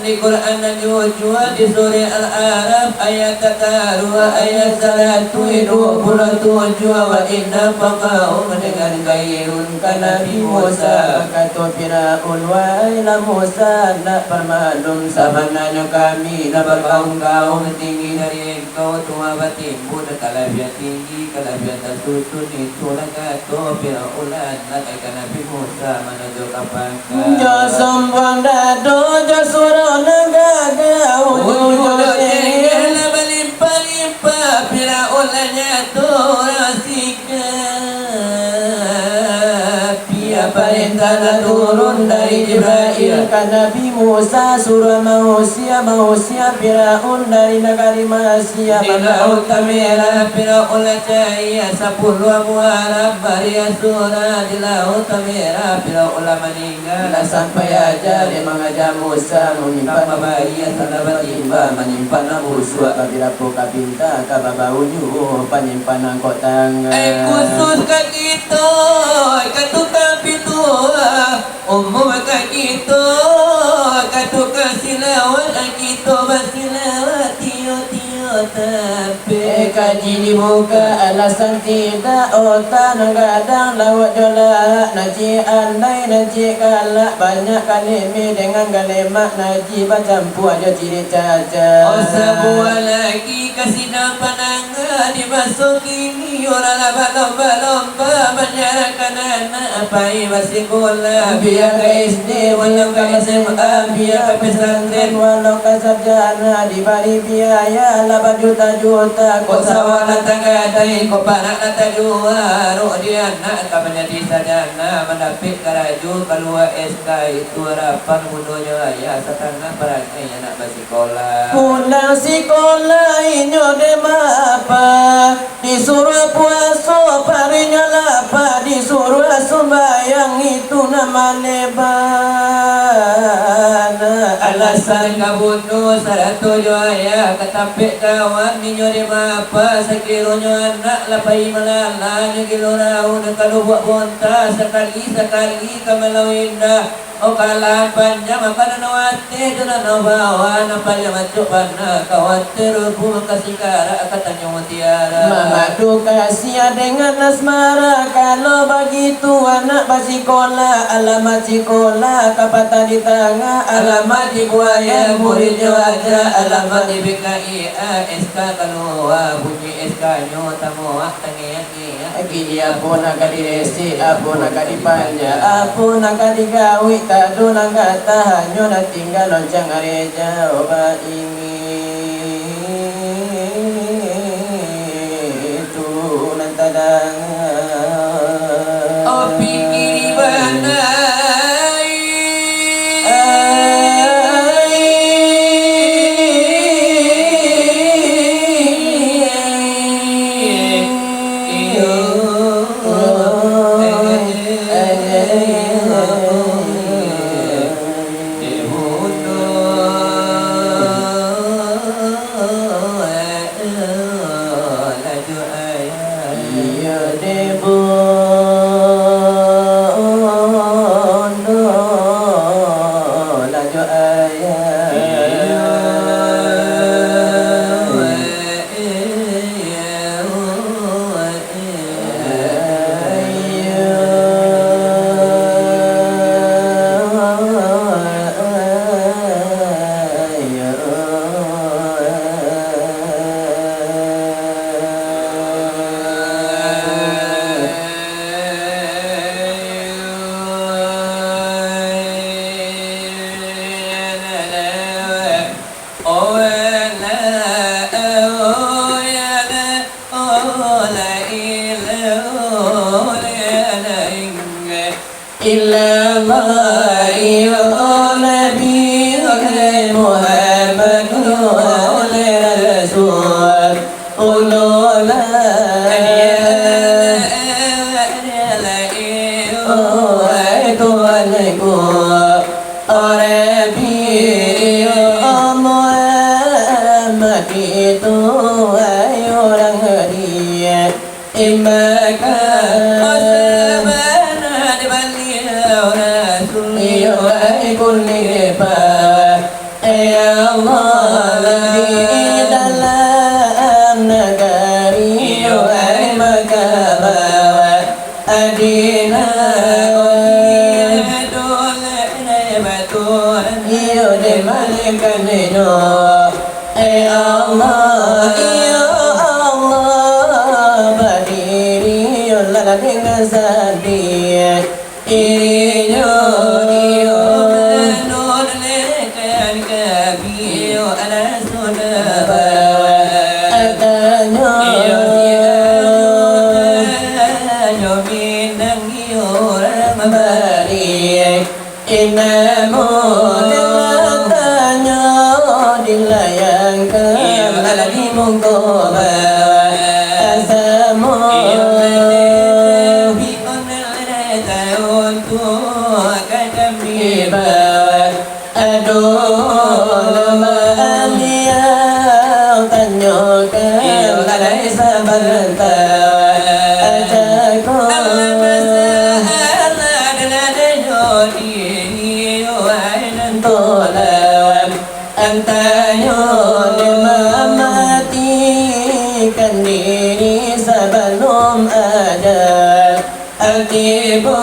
di Quran dan juga di surah Al-A'raf ayat 32 ayat 127 wa inna faqa'u dengan gairun kana Nabi Musa kata Firaun wa ila Musa nak permaklum sabananya kami nak berkaum-kaum tinggi dari engkau tua batimbu kalabian tinggi kalabian tersusun itulah kata Firaun nak ikan Nabi Musa menuju kapangka jo sombong dado jo suruh negaga ujung jengel berlimpah-limpah Firaun nyatu rasika perintah turun dari Jibril ke Nabi Musa suruh manusia Firaun dari negeri Malaysia di laut merah Firaun cahaya 10 muharram baria surah di laut merah Firaun meninggal sampai aja dia mengajar Musa menyimpan bahaya sahabat timba menyimpan musuh apabila buka pinta kababaunya penyimpan angkot tangga khusus ke kita ketukang pintu umum ke kita ketukang silawat kita bersilawat tio tapi kaji dibuka alasan tidak otak negadang lawat jolah naji andai naji galak banyak kalimi dengan galemak naji bercampur aja ciri caca sebuah lagi kasih nampak nangga dimasuki ini orang lomba-lomba menyerahkan anak apa masih sekolah biar ke SD walau ke SMA biar ke pesantren walau ke sarjana diberi biaya 8 juta kau sawah datang gadai kau panak datang jual dia anak kau menjadi sarjana mendapik keraju keluar SK itu harapan bunuhnya ayah setengah perangai anak bersekolah pulang sekolah inyo dema apa disuruh puasa parinya lapa disuruh sembahyang itu nama leban alasan kabunuh 100 ayah ketapik kawan ninyo di mapa sekirunya anak lapai melala nyegilo raun kalau buat bonta sekali kamalau indah oh kalah panjang apa nanawate tu nanabawa napalya macuk pana khawatir rupu kasih kara katanya mutiara madu kasih dengan asmara kalau begitu anak basikola alamat sekolah kapatan di tengah alamat di buaya murid jawaja alamat di BKIA SK keluar bunyi SK nyo tamu tangi Gini apa nak diresi, apa nak dipanja, apa nak digawi, tak ada nak kata hanya nak tinggal lonceng gereja obat ini itu nanti dangan. Oh pikir bandai. mati itu ayo orang dia imaka osmana di beliau rasul iyo ay kulli pa ya Allah di dalam negeri iyo ay makabawa adina iyo di malikan itu ya Allah ya Allah berdiri yolah dengan sedih iyo iyo menolehkan kabiyo ala sunnah adanya iyo iyo minang iyo ramabari inamu dilatanya dilayangkan ala dimungkoba asamu aduh lama beliau tanyakan alai sabarta ajaku antanya mematikan diri sebelum ada akibu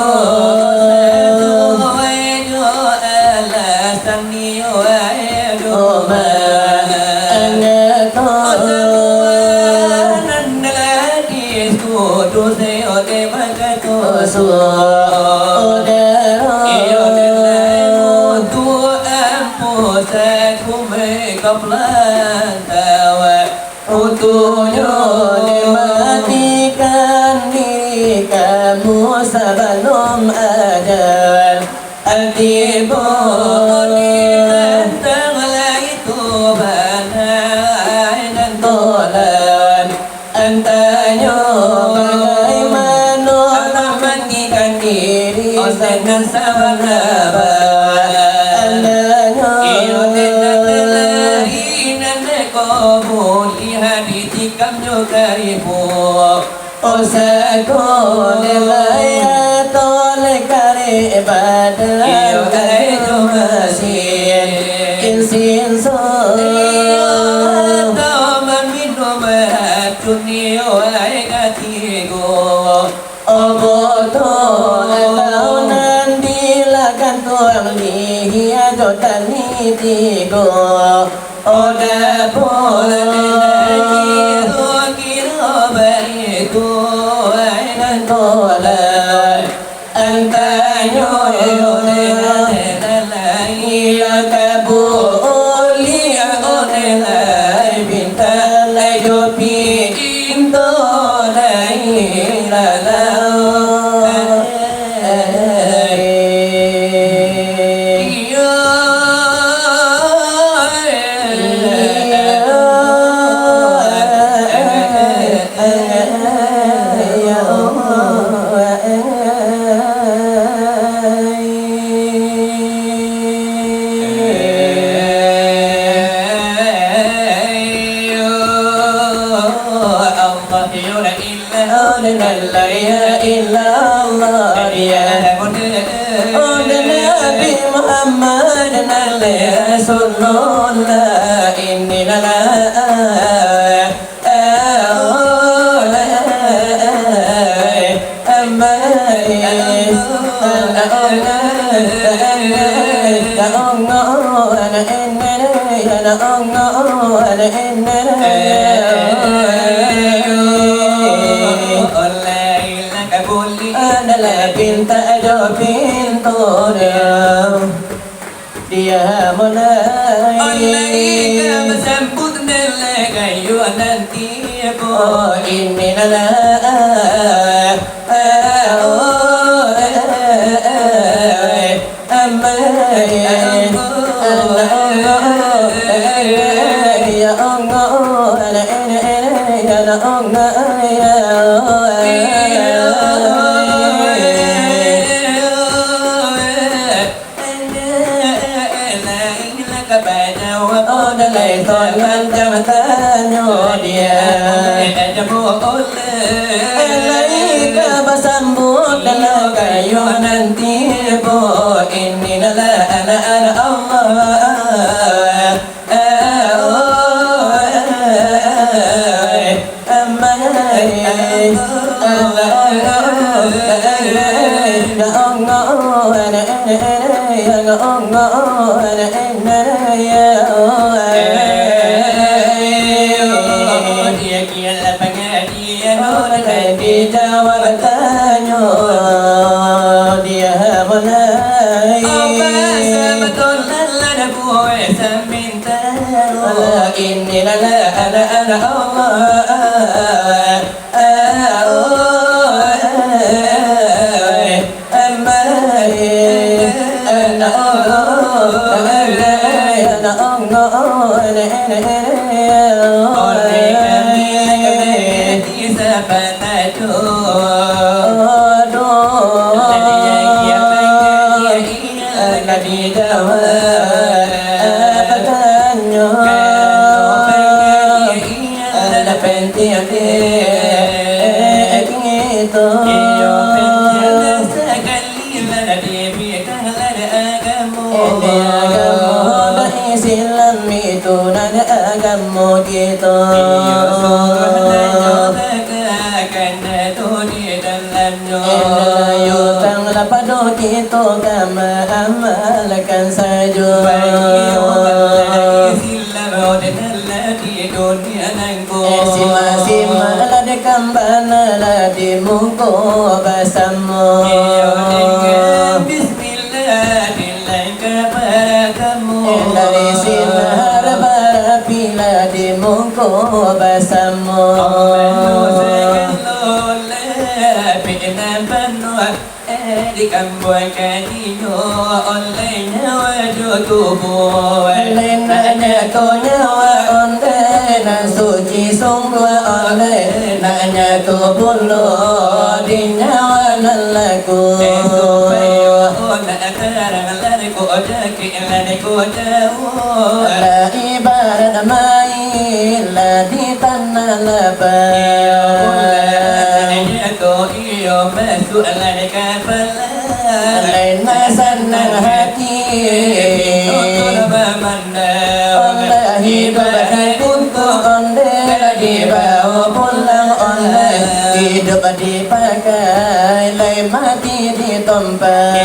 Utuhnya dimatikan diri kamu sebelum ada akibu tentanglah itu banai dan tolan antanya bagaimana matikan diri dengan sabar Osako lelaya tole kare ibadah iyo itu masih insin so taman minum dunia ay katigo oboto launan dilakan tuang lihiya jotan nitigo oda pola dia mulai bersambut dengan kayu nanti oh ini adalah Hãy subscribe cho bertanya dia ada boleh lagi ke bersambut dalam kayu nanti bu ini adalah anak-anak Allah dijawab tanya dia mulai ini adalah anak-anak Padu kita kama amalkan saja sima-sima lade kambana lade muko basamu Bismillah dilai kabarakamu dari sinar barapi lade muko basamu di kambuan kadiyo online wajud tubuh online tonya wa online suci sungguh online nanya tubuh lo di nyawa nalaku la ibarat main la di tanah lapang masuk alaika alaina senang hati Allah hidup untuk Allah dibawa pulang Allah hidup dipakai lai mati ditompak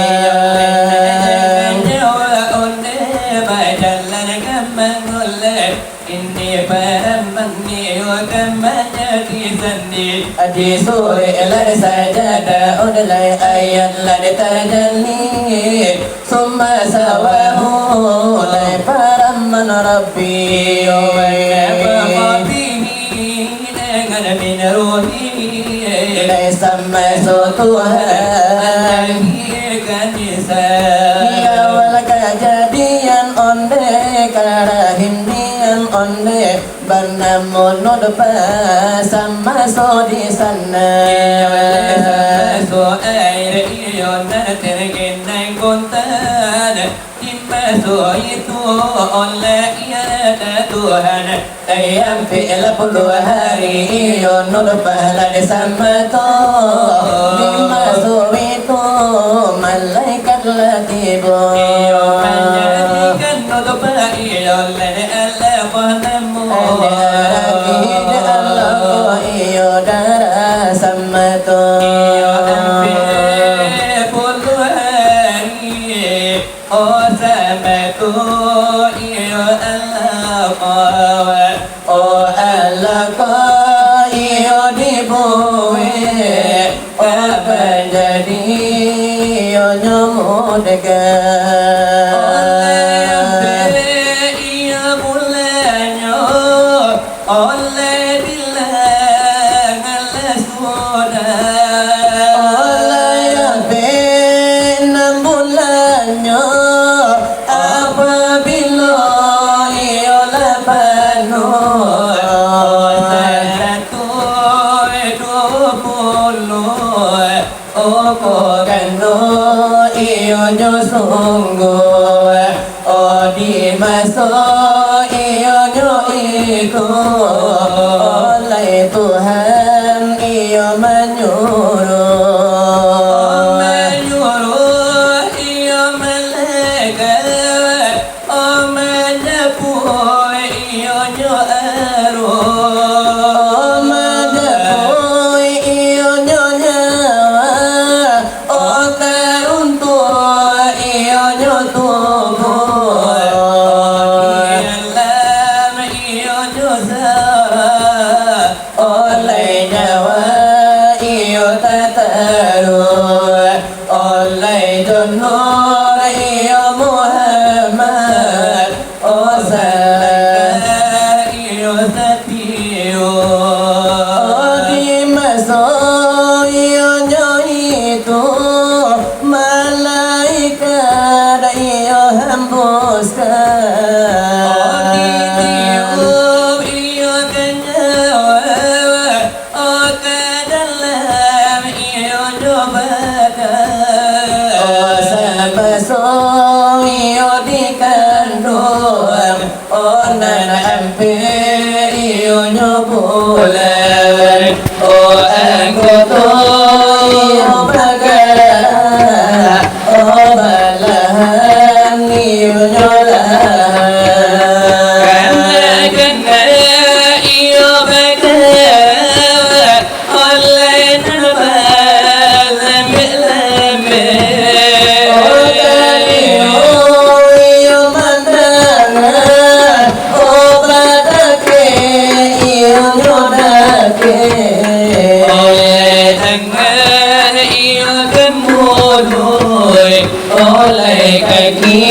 di sore lari sajadah udlai ayat lari tajalli summa sawahu lai paraman rabbi dengan min ruhi lai sama Tuhan ya wal kejadian onde karahindian onde bernamun nodpa sama so di sana so air iyon tergen nang kontan timba so itu oleh ia Tuhan ayam fi'il puluh hari iyon nodpa lade sama to timba so itu malaikat latibu menjadikan nodpa iyon lade Allah panamu Allah iyo darah sama to puluh hari oh sama to iyo Allah oh Allah iyo dibuwe apa jadi iyo nyomudkan oleh bilang Allah sudah oleh yang benam bulannya apabila iolah penuh satu 20 kano iyo nyo sungguh di maso iyo nyo iku oleh Tuhan ia menyuruh menyuruh ia malaikat menyepuh ia nyaruh menyebut ia nyawa teruntuk ia tubuh dalam ia dosa oleh nyawa ia tertaruh oleh donor ia Muhammad ia setiu di masa ia itu malaikat ia hembuskan ditiup ia kenyawa ke dalam ia dobakan sampai ia dikandung onan hampir ia nyobulan anggota ia bagai balahan ia nyolahan kena ia bagai oleh nabal oleh kaki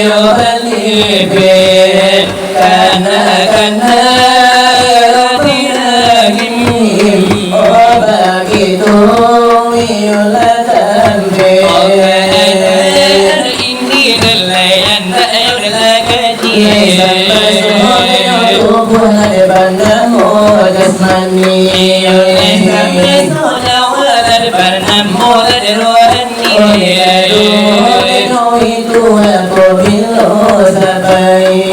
berlibet karena diragim begitu ialah tampil ini nelayan lagi tubuh berbanamu jasmani itu aku bila sabai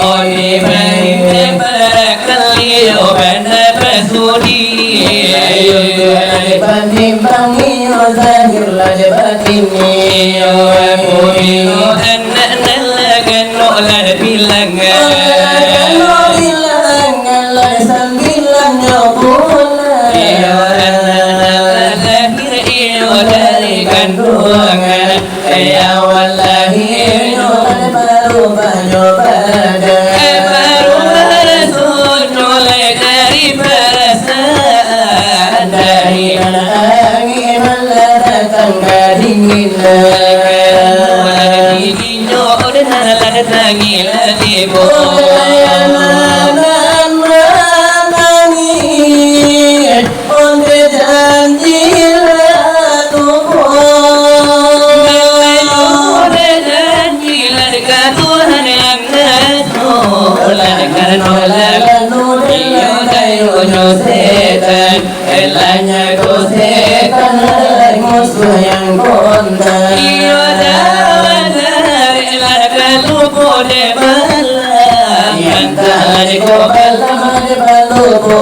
Banimbang iyo zahir la debatini bilang la sambilan nyobulan dari kandungan ya wallahi baru banyak badan baru sunoleh dari perasaan dari angin datang kedinginan dinyo dan tangi lagi layanan menangis onde janji setan, elanya ko setan, musuh yang kontan. Iyo dawadar, elaka lupo de bala, yang tadi ko bala de lupo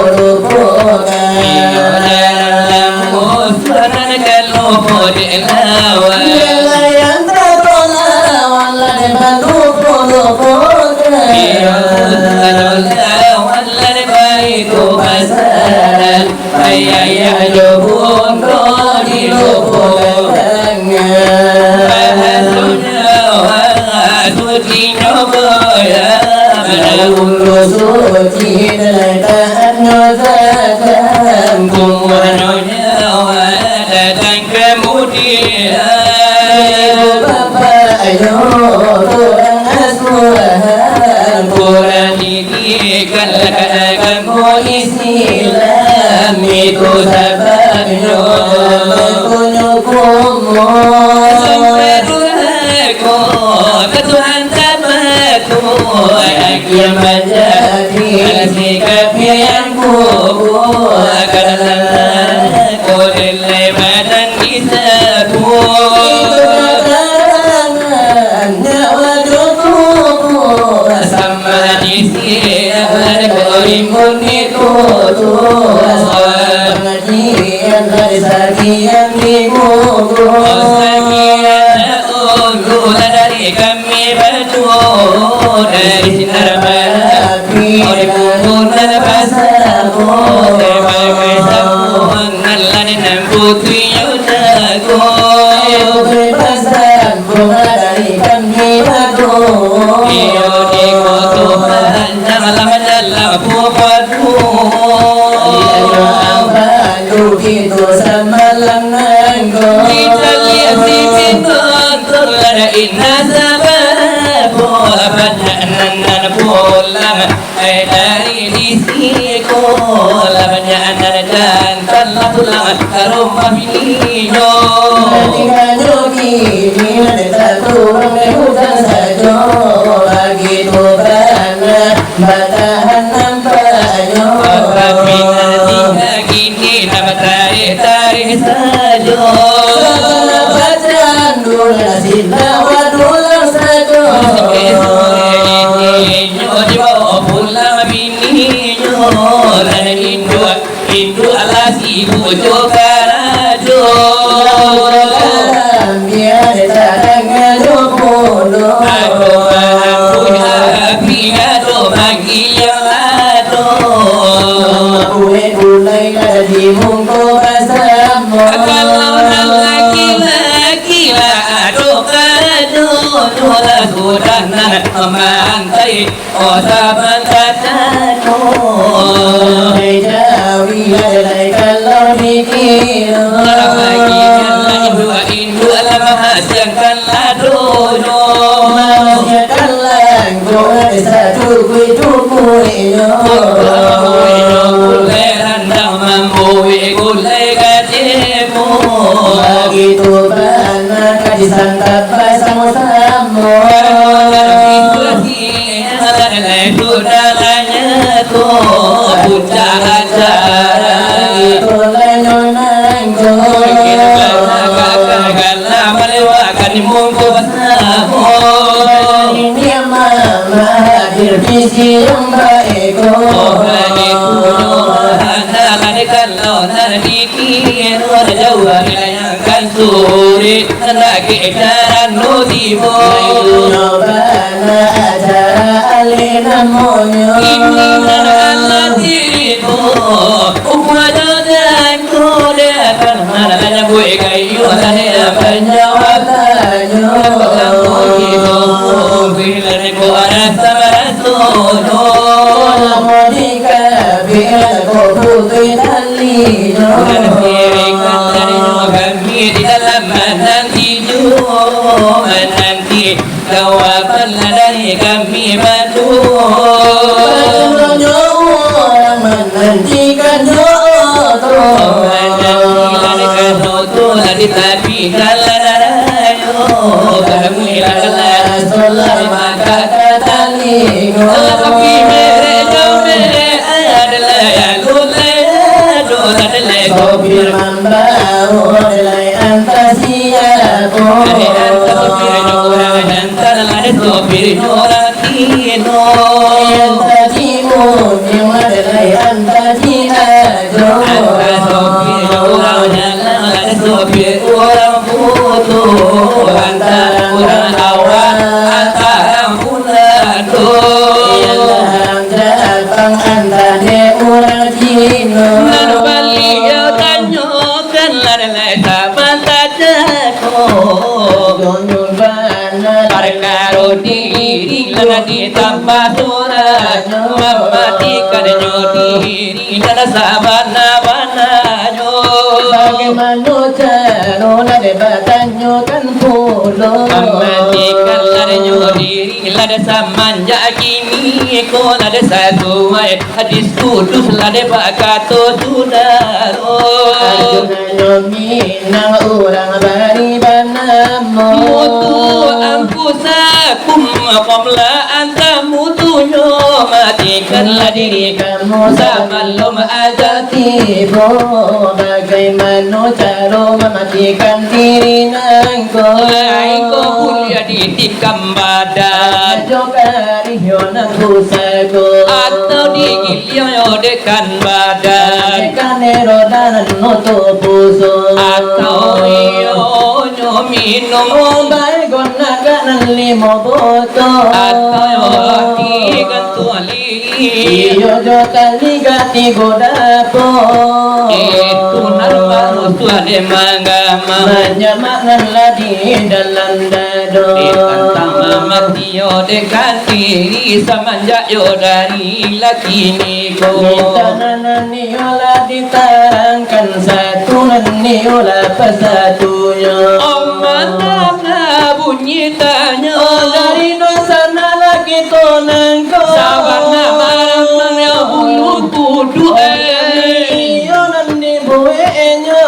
kan. Iyo dalam musuh kan lupo de lawa, yang tadi lawan de lupo kan. Iyo itu pasaran ayah jobun kau di lubang bahasanya suci nyoboya ulu suci datang nyozakan kumanonya datang kemudian bapak ayo kurang asuhan kurang didikan Islam itu sebabnya kunyukumu Sempurnaku Tuhan tabatku yang menjadi sikap yang kubu karena ku nilai badan isaku itu karangannya wajahku sama isi korim itu pengajian dari sajian di kubur dari kami berdua dari sinar berapi di kubur dan pasaku sebagai sambungan dan putri yudaku putri pasan bunga dari kami berdua iyo di kutuban malam dalam pupadu itu semalam nanggo kita lihat di pintu terlada inna sabab banyak pulang dari di siku banyak dan telah pulang ke rumah biniyo ketika jogi ini ada turun ke hutan saja lagi tu berana batahan nampaknya tarik saja bacaan dula sila wadulang saja dibawa pulang bininya dan Hindu alas ibu jokarajo biar datangnya jokodo aku punya piado bagi yang lado kue gulai di mungko basamo kalau laki-laki lah adokado dola sudanan memantai osaban katano jawi lalai kalau dikira Indu alam hasilkan ladono manusiakan langgo satu kuitu kuino kulai randang mamboe kulai katemo begitu bana disantap bersama-sama Itu bucah acara itu lenonanggo Kala melewakan mungku bersama ini mama hadir visi yang baik kalau nanti kira jauh yang suri hendak kejaran nutibo bana acara alina monyo ini adalah dirimu upada dan kudakan mana gue kayu sana penjawatannya bila aku ada sama sono modika bila kau putri dalino Berikan kami di dalam menanti menanti jawabanlah dari kami berdua orang menantikan menantikan tulah di tepi jalan rayo kami adalah solat maka talingo tapi mereka adalah yang sopir membau nilai antasia yang tadimu yang nilai antasia sopir orang putu antara orang awak antara punado yang datang antara orang Cina Perkara diri lana ditambah surat mematikan diri dan sabana-bana bagaimana cara debatannya kan pulau mematikan lana diri lana samanja kini ko lana satu hadis kudus lana bakato sudaro minang orang bari banamo mutu ampusakum qabla anta mutunyo matikanlah diri kamu sebelum ajal tiba bagaimana cara mematikan diri nangko Laiko kuliah ditikam badan jokari yo nak kusago atau digiliang yo dekan badan kane rodan noto puso atau yo nyo minum obai gonna kanan limo boto atau yo laki gantuali yo jo tali gati godapo itu narbaru tuade mangama menyamakkan ladi dalam dado tentang mati yo dekan diri semenjak yo dari laki niko tangan niola ditarangkan satu niola pesatunya mana bunyi tanya dari dosa lagi tonangko sabarna marang yo bulu kudu iyo nandi buenyo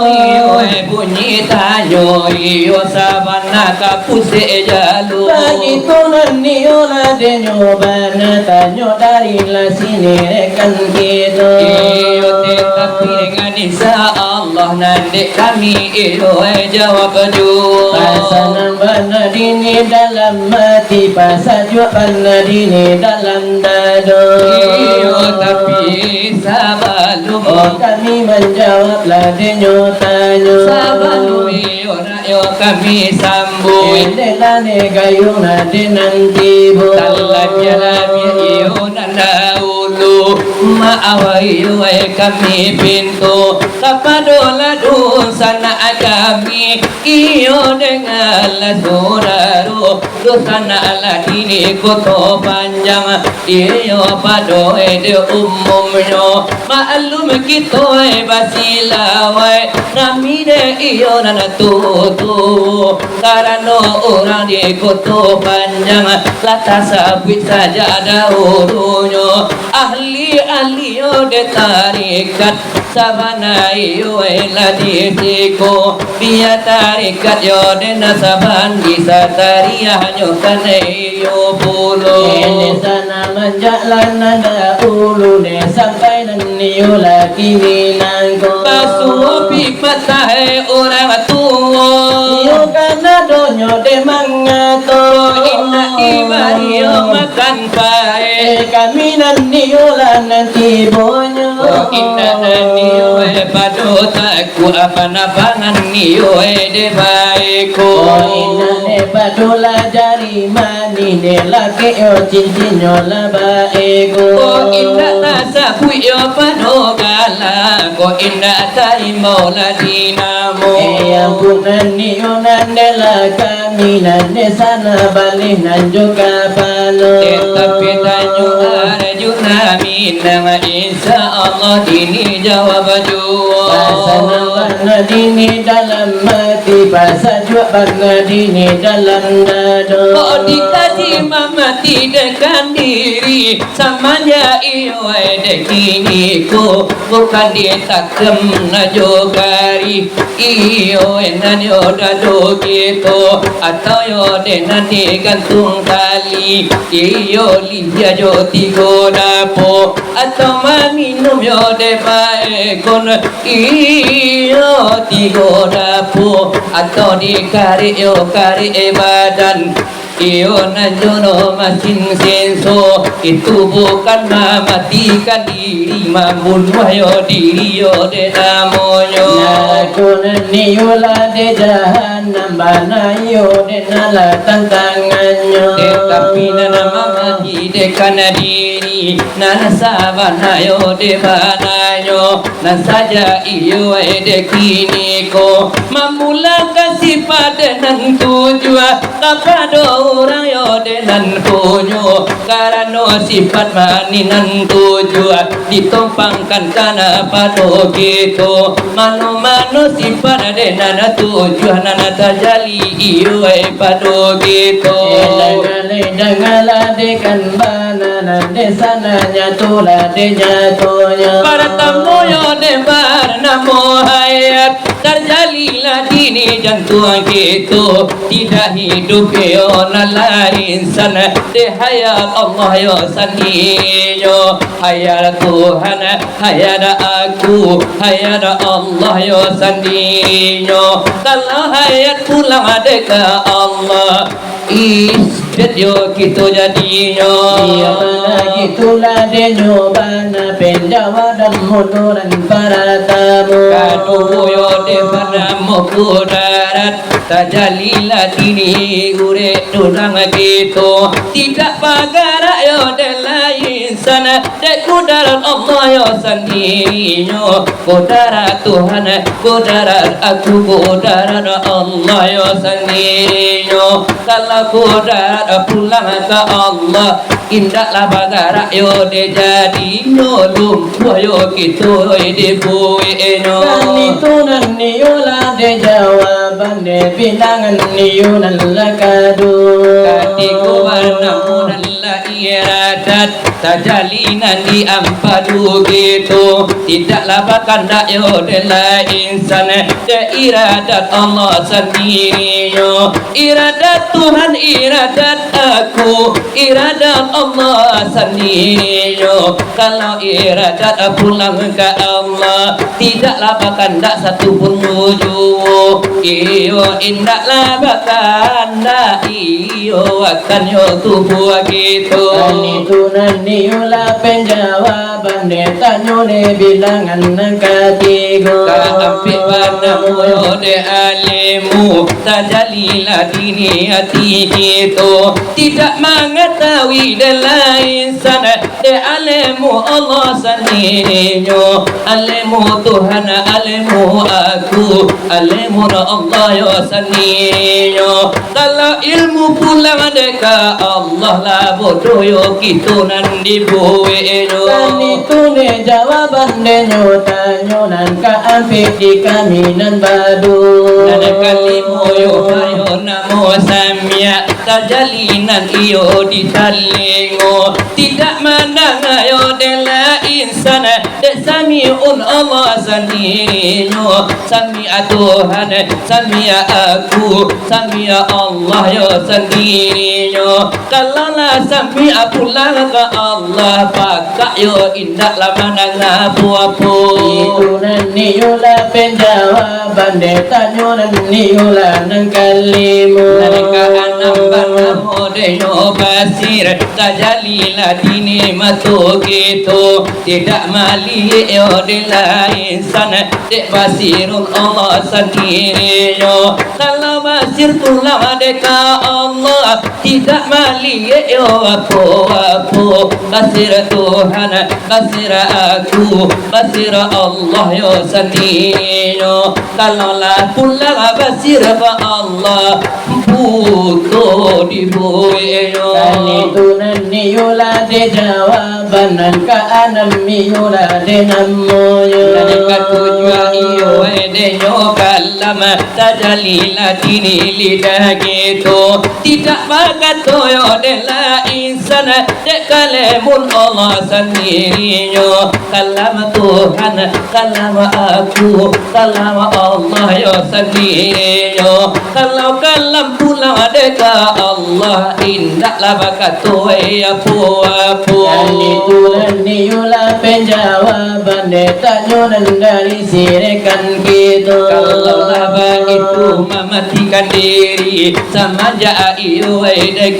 iyo bunyi tanyo iyo sabarna kapuse jalu lagi tonan niola denyo bana tanyo dari la sini rekan kita iyo tetapi dengan insya Allah nanti kami iyo jawab jua pasangan bana dini dalam mati pasajua bana dini dalam dado iyo tapi sabalum oh kami menjawab lah denyo tanyo sabalum iyo rayo kami sambung Delane gayuna denantibo talabya iyo nanda ulu maawai kami pintu kapadola dun sana kami iyo dengan saudara dosana ala dini koto panjang iyo padoe de umumnya maalum kito basilawai namide iyo nana tutu karena orang di koto panjang lata sabit saja ada urunya ahli yo de tarikat sabana yo eladi siko dia tarikat yo de nasaban bisa tariah yo kane yo bulu ini sana menjalan nada ulu ne sampai nani yo lagi minangko pasu pipata orang tua yo kana donyo de mangato inna ibari yo makan pae kami nani yo nanti bonyo inna nani yo padu taku apa nabangan ni yo de baiko inna ne padola jari mani ne laki yo cincin yo la baiko inna nasa pu yo padu gala ko inna tai maula dinamo ampun nani yo nandela kami nande sana balik nanjuka palo tapi tanyo arju nami nama insya Allah ini jawab jua pasana bana dini dalam mati pasajua bana dini dalam dado kau dikasih mati dekan diri samanya iyo dekini ko bukan ditakem na jogari iyo enan yo dado gitu atau yo denan digantung tali iyo liya jo tigo dapo atau minum yo de baekon iyo tigo dapo atau dikari yo kari badan iyo najono masin senso itu bukan mematikan diri membunuh yo diri yo de namonyo nakun niula de jahannam bana yo de nala tantanganyo tapi nana mati dekan diri nana sabana yo de banayo nan saja iyo de kini ko mamula kasih pada nan tujuan kepada orang yo denan punyo karena sifat maninan tujuan ditumpangkan karena pado gitu mano sifat denan tujuan nana terjali iyo pado gitu dengala dekan bana de sananya tula de jatonya para tamu yo de bar namo hayat terjalilah dini jantung gitu tidak hidup yo nala insan de hayat Allah yo saniyo hayat Tuhan hayat aku hayat Allah yo saniyo kalau hayat pulang adeka Allah is Video kita jadinya Itulah denyo bana penjawa dan motoran para tamu Kadu yo de panamu kudarat Tajalilah dini ure tunang gitu Tidak pagar yo de lain sana De kudarat Allah yo sendirinya Kudarat Tuhan kudarat aku kudarat Allah yo sendirinya Kalau kudarat pulang ke Allah Indaklah bagara yo de jadinya Lumpuh yo gitu de bueno Nanitunan niyola de jawaban de bilangan niyunan lakadu Katiku warnamu nalla iradat Tajalinan di ampadu gitu Tidaklah bakanda yo de la insan De iradat Allah sendirinya Iradat Tuhan iradat aku Iradat Allah sendirinya Kalau iradat pulang ke Allah Tidaklah bakanda satu pun wujud Iyo indaklah bakanda Iyo akan yo tubuh gitu Nanitunan niyola penjawaban de tanyo de bilangan katigo Kaampi padamu yo de alimu Tajalilah dini hati itu Tidak mengetahui de lain sana De alimu Allah sendirinya Alimu Tuhan alimu aku Alimu Allah yo sendirinya Kalau ilmu pulang deka Allah lah bodoh yo gitu nan dibueno Nanitune jawaban de nyotanyo nan kaampik di kaminan badu Nana kalimu yo hayo namo samya Tajalinan iyo di talingo Tidak menang yo de la insana De sami'un Allah sendirinya Sami'a Tuhan Sami'a aku Sami'a Allah yo sendirinya Kalau lah sami'a pulang ke Allah Pakak yo indaklah menang apa-apa Itunan niyola penjawaban de tanyo nan niyola nang kalimu Nalika anam banamu deyo basir Tajalilah dini matu gitu Tidak mali yo de lain sana Dek basirun Allah sendirinya Kalau basir tulang deka Allah Tidak mali yo apa-apa Basir Tuhan Basir aku Basir Allah yo sendirinya Kalau lah pulang basir ke Allah Puto di bueno Nanitunan niyola de jawaban nan kaanam niyola de namoyo Nalika tujuan iyo de nyokalam Tajalilah dini lidah gitu Tidak bagato yo de la insan De kalamun Allah sendirinya Kalam Tuhan Kalam aku Kalam Allah yo sendirinya Kalau kalam pulang deka Allah Indaklah bagato apa-apa Nanitunan niyola penjawaban de tanyo nan dari sirekan gitu Kalau laba itu mematikan diri Sama ja'a iyo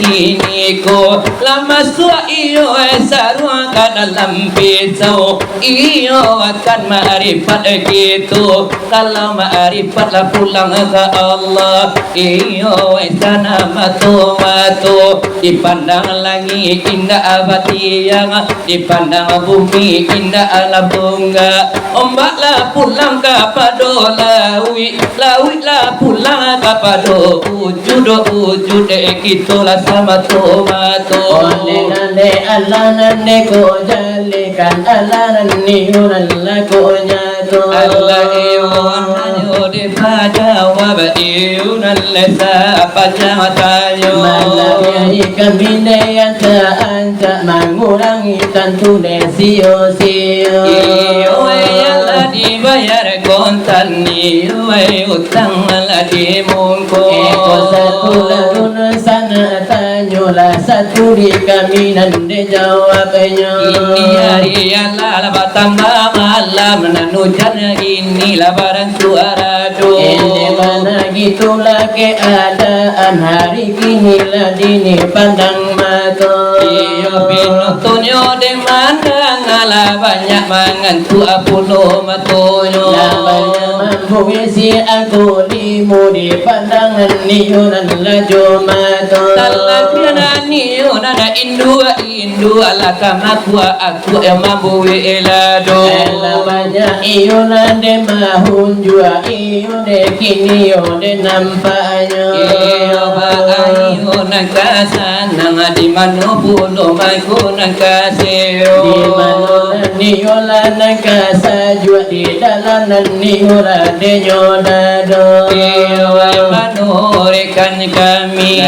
kini ko Lama sua iyo sarua ke dalam pisau Iyo akan ma'rifat gitu Kalau ma'rifat lah pulang ke Allah Iyo sana matu-matu Dipandang langit indah abadi yang Dipandang bumi indah alam bunga Ombaklah pulang kepada lawi Lawilah pulang kepada wujud Itulah sama tomato Nande Allah nande ko jalikan Allah nani Allah ko nyato Allah iwan hanyo di pajawab Iunan lesa pajawatayo Malabiyari kambinde yang anta mengurangi tentu desio-sio Iyo yang dibayar kontan Iyo utang malah dimungkul Eko satu lagun sana tanyo salah satu di kami nanti jawabnya. Ini hari yang lalu bertambah malam dan hujan, inilah barang suara doa. Ini mana gitulah keadaan hari kini lah dini pandang mata. Iyo pinutunyo de mandang ala banyak mangantu apuno matonyo. Namanya mampu isi aku limu di pandangan niunan laju mata. Talaknya niunan indu ala kamakwa aku yang mampu elado. Namanya iunan de mahun jua iun de kini de nampaknya. Iyo ba ayunan kasanang di mano puno maikunan kaseo. Di mana niulan kasa jua di dalam niulan de nyodado. Iyo mano rekan kami.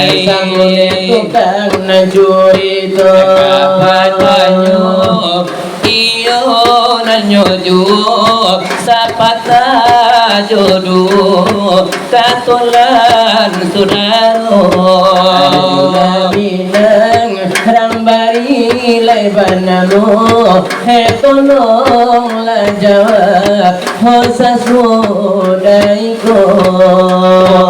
Tukang najuri to Kapatanyo iyo nanyo juo sapata jodoh katulan sudaro binang rambari lai banamo hetolong la jawab hosa sudai ko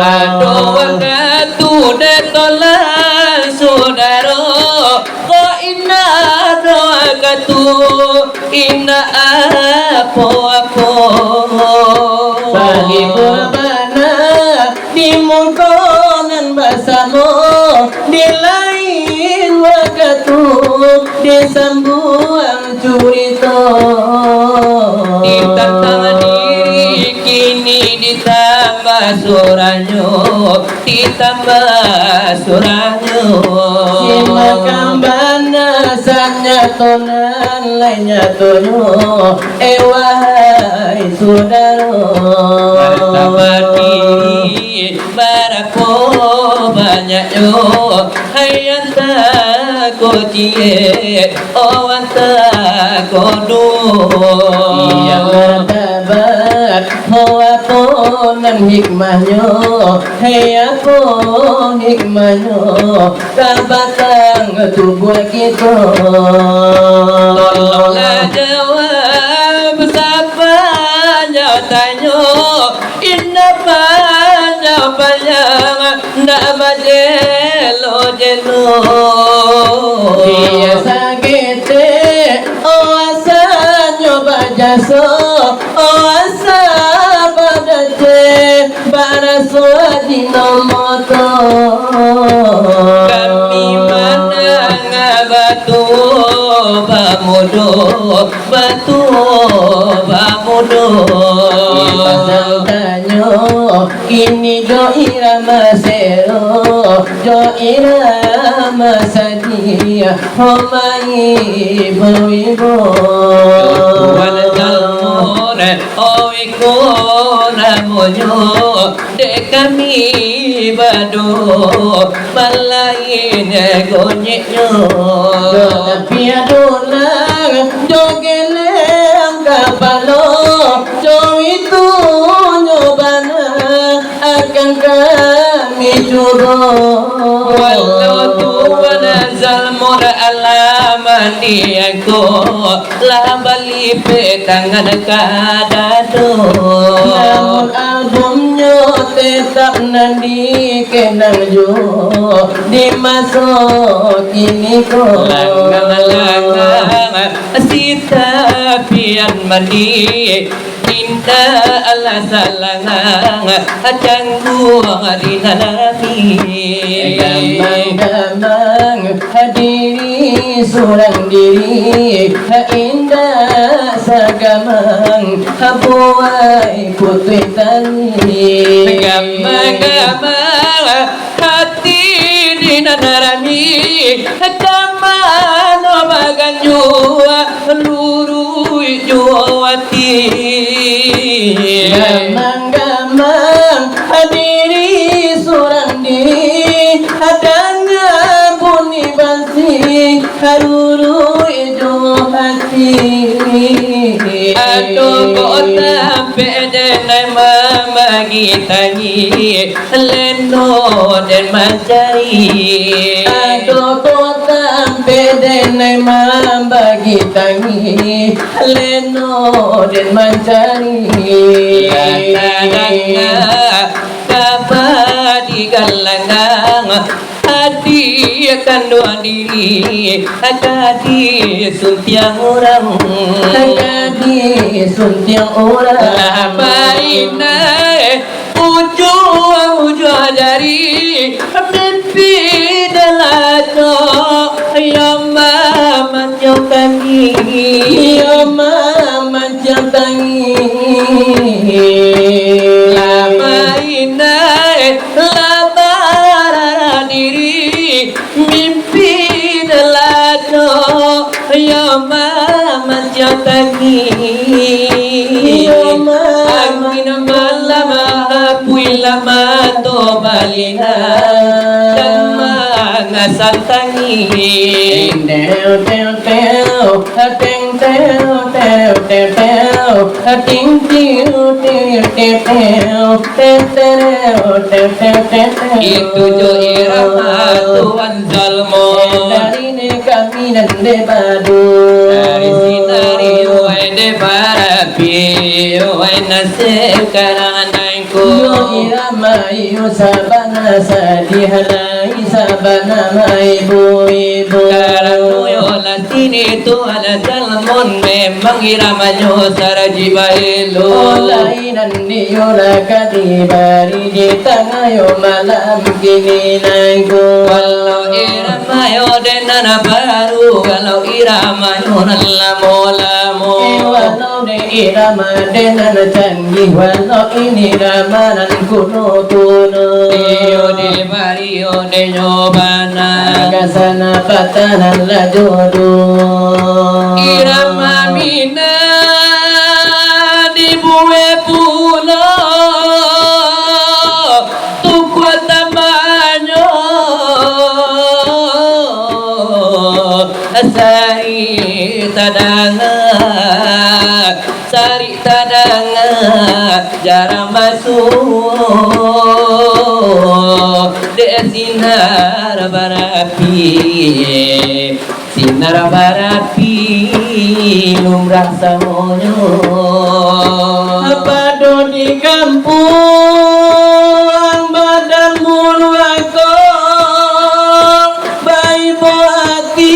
ado wakatu de tolan sudaro ko inna doa katu inna apo Pagi purbana di mungkonan basamo di lain waktu di sambuang curito ditantang diri kini ditambah suranyo simakam bana sanya tonan lainnya tono wahai saudara Martabati barako banyaknya hayanta kocie owanta kodo yang martabat hawa ponan hikmahnya apa hikmahnya kabatang tubuh kita tolonglah jawab sapanya tanya inna banyak ndak majelo dia sakit asanyo bajaso asa badace baraso dinomoto kami manang batu bamudo tanyo kini jo irama sero jo irama sadia homai boibo wal jalmon oiko namonyo de kami bado malain gonyeknyo jo piadolang jo gelem kapalo jo itu nyobana akan kami coba walau tuan zalmur alamani aku lah bali petangan kadado namun albumnya tetap nanti kenang jo dimasuk kini ko langang sita pian mandi indah ala salangang acang buang di nanami gamang hadiri surang diri indah sagamang habuai putri tani gamang hati di nanami kamano baganyo luru juwati gamang hadiri surang diri adanya bunyi bansi haruru ijo hati aduh kota pede mama gitangi leno dan mencari aduh tangi leno dan mencari kapan di galangan hati akan doa diri kadi suntiang orang kadi suntiang orang lapaina ujung jari mimpi dalato ya mama tangi ya mama tangi lapaina labar diri mimpi dalato ya mama tangi angin malam lama to balina dan mangasantangi teo teo teo teng teo teo teo teo ting tiu tiu teo teo teo teo itu jo irama Tuhan Zalmo dari ne kami nande padu dari sinari wede barapi wena sekarang yo irama yo sabana sadihana sabana mai ibu ibu karang yo latini tu ala dalmon memang iramanya saraji bailo lainan ni yo lakadi bari di tengah yo malam kini naiku walau irama yo denana baru walau irama yo nalamu walau de irama denan canggih walau ini ramalan kuno kuno yo de bari yo de nyobana kasana patanan la jodoh irama mina di buwe pulo tukwa tamanyo sari tadanga jarang masuk de sinar barapi lumrah samonyo padu di kampung badan mulu aku bayi hati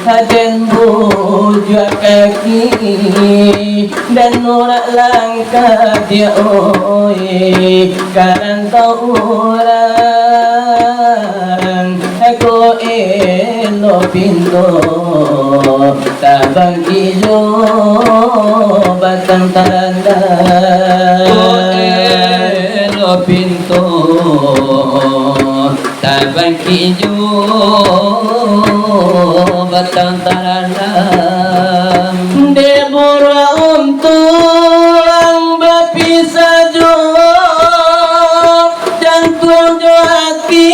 haden bujak kaki dan norak langkah dia oi karang tau orang aku elo pintu tabang hijau batang tanda elo pintu tabang hijau batang tanda Deborah untung berpisah jo jantung jo hati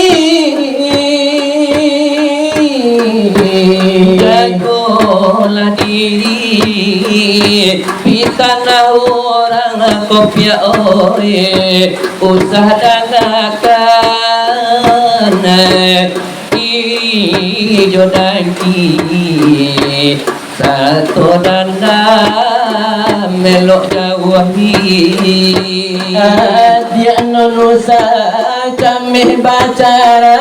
jagolah diri pitana orang kopia oi usah dagakan ijo dangki satu danda melok jauhi dia nusa kami bacarai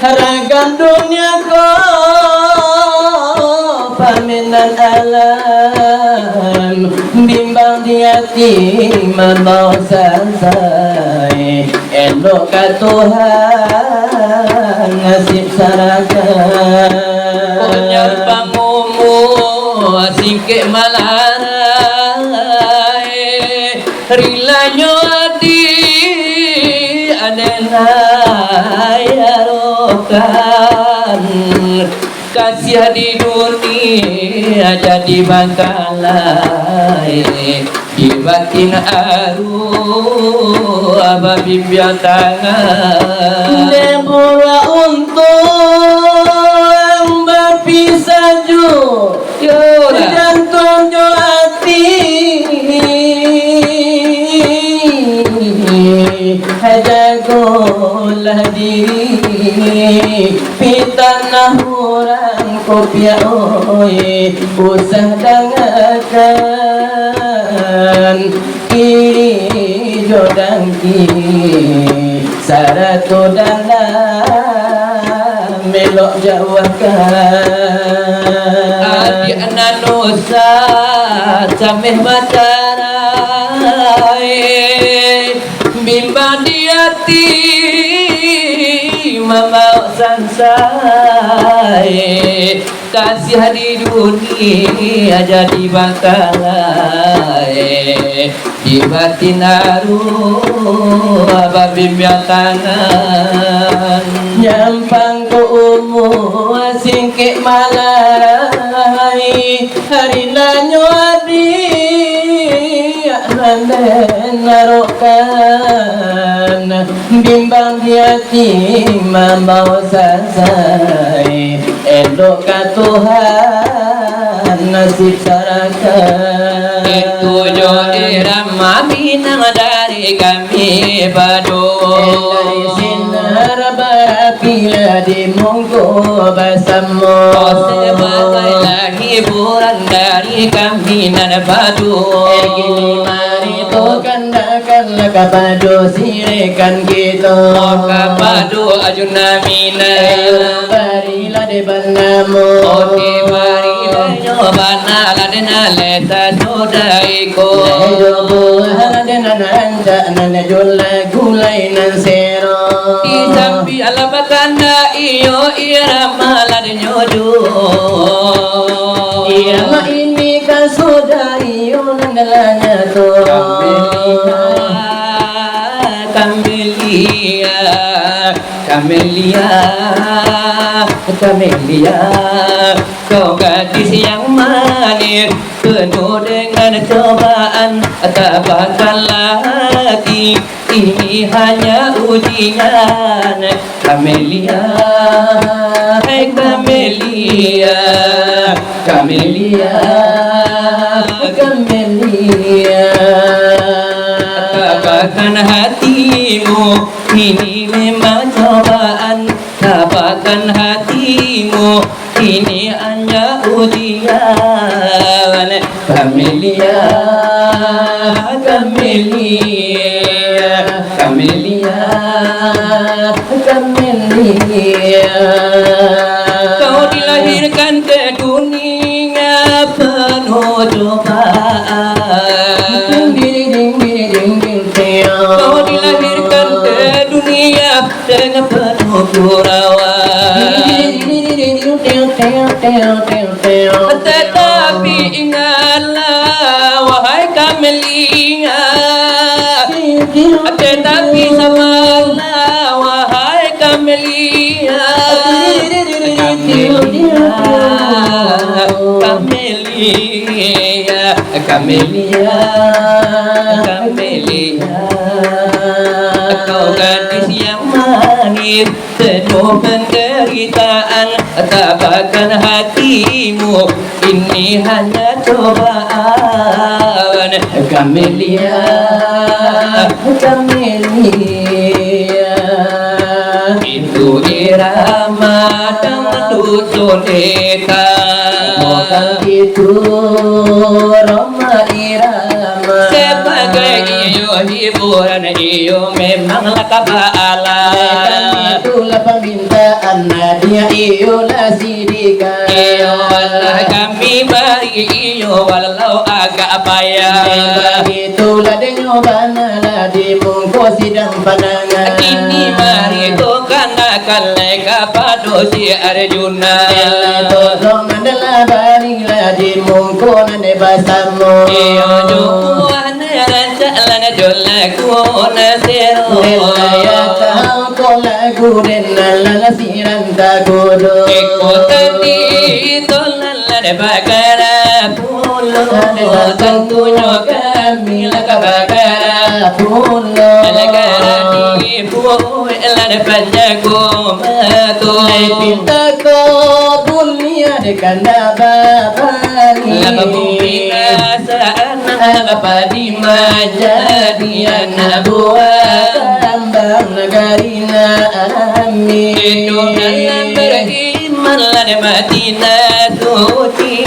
ragam dunia ko paminan alam bimbang di hati membawa selesai elok ke Tuhan nasib sarakan Punya pangumu singkik malarai rilanyo adi adenai arokan kasih di dunia jadi bangkalai di batin aru ababim tangan Deborah untung berpisah jo jantung jo hati jagolah diri di tanah orang kopiah oi usah dangakan kiri jodang kiri saratu dalam melok jawahkan Adi ananusa sameh matarai bimbang di hati mamau sansai kasih di dunia jadi bangkalai di batin arwah bimbang tangan nyampang ko umu singkik malarai hari nanyo adi nanden narokan bimbang di hati mamau sansai elok ka Tuhan nasib sarakan itu jo irama minang dari kami badu dari sinar barapila di monggo bersama sebagai hiburan dari kami nan badu Gini mari to kandakan laka padu sirekan kita Badu ajuna mina barilah de banamu Oti barila nyobana ladena leta sodaiko Lejobu haradena nanda nana jola gulai nan sero Isambi alabakanda iyo irama ladenyoju Irama ini kan sodari nandalanya to Kamelia kau gadis yang manis penuh dengan cobaan tabahkanlah hati ini hanya ujian Kamelia hai Kamelia Kamelia tabahkan hatimu ini memang cobaan tabahkan hatimu ini hanya ujian Kamelia Kamelia Kamelia Kamelia kau dilahirkan ke dunia penuh cobaan kau dilahirkan ke dunia dengan penuh gurauan tetapi ingatlah wahai Kamelia tetapi sabarlah wahai Kamelia Kamelia Kamelia Kamelia kau gadis yang manis penuh penderitaan tabahkan hatimu ini hanya cobaan Kamelia Kamelia itu irama dangdut soneta bukan itu Roma irama sebagai iyo hiburan iyo memanglah kabalan itulah permintaan Nadia iyolah sidikan iyo Allah kami bari iyo walau agak payah itulah denyobana di mungko sidang pandangan kini mari tukanakan leka padu si Arjuna tolong adalah barilah di mungko nane basamu iyo jukuan rancalan jolaku nasiro ya tahu kolagu denala siran tagodo tadi tolalan bagara pulo tentunya kami laka bagara pulo bagara di pulo elan panjago matu pinta ko dunia de kanda babani lama bumi asana lapa di majadian buat tambang negarina ami itu dalam beriman lana Madinah suci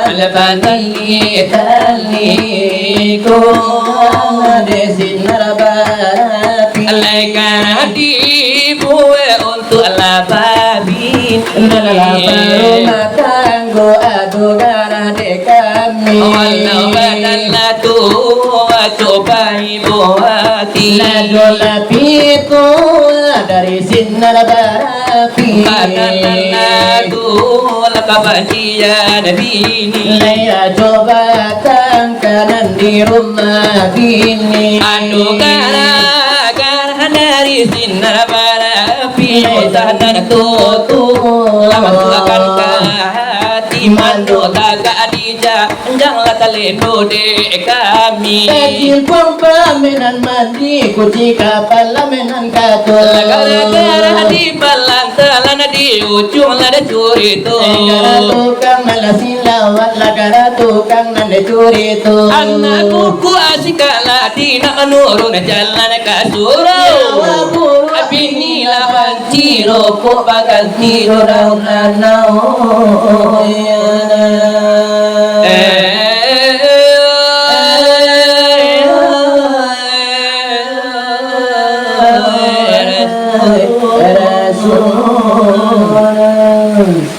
Al-Fatihah taliku Desinar barapi Alaika dibuwe untuk al-Fabin rumah tanggo adugara de kami Walau badan latu coba ibu hati Nadola piku dari sinar barapi Badan latu lakabajiya nabi ini Laya coba tangkanan di rumah bini Aduh gara-gara dari sinar barapi Usahakan tutup Lama akan ke hati Mandu kagak adija Janganlah talendo de kami Kecil pun pelaminan mandi Kucika pelaminan katul Gara-gara di balang telana di ujung lada curi tu Gara tukang nalasin lawat Gara tukang nanda curi tu Anakku ku asik kalah di nak menurun jalan kasuro Bini lawan ciro kok bagas ciro daun anau Rasul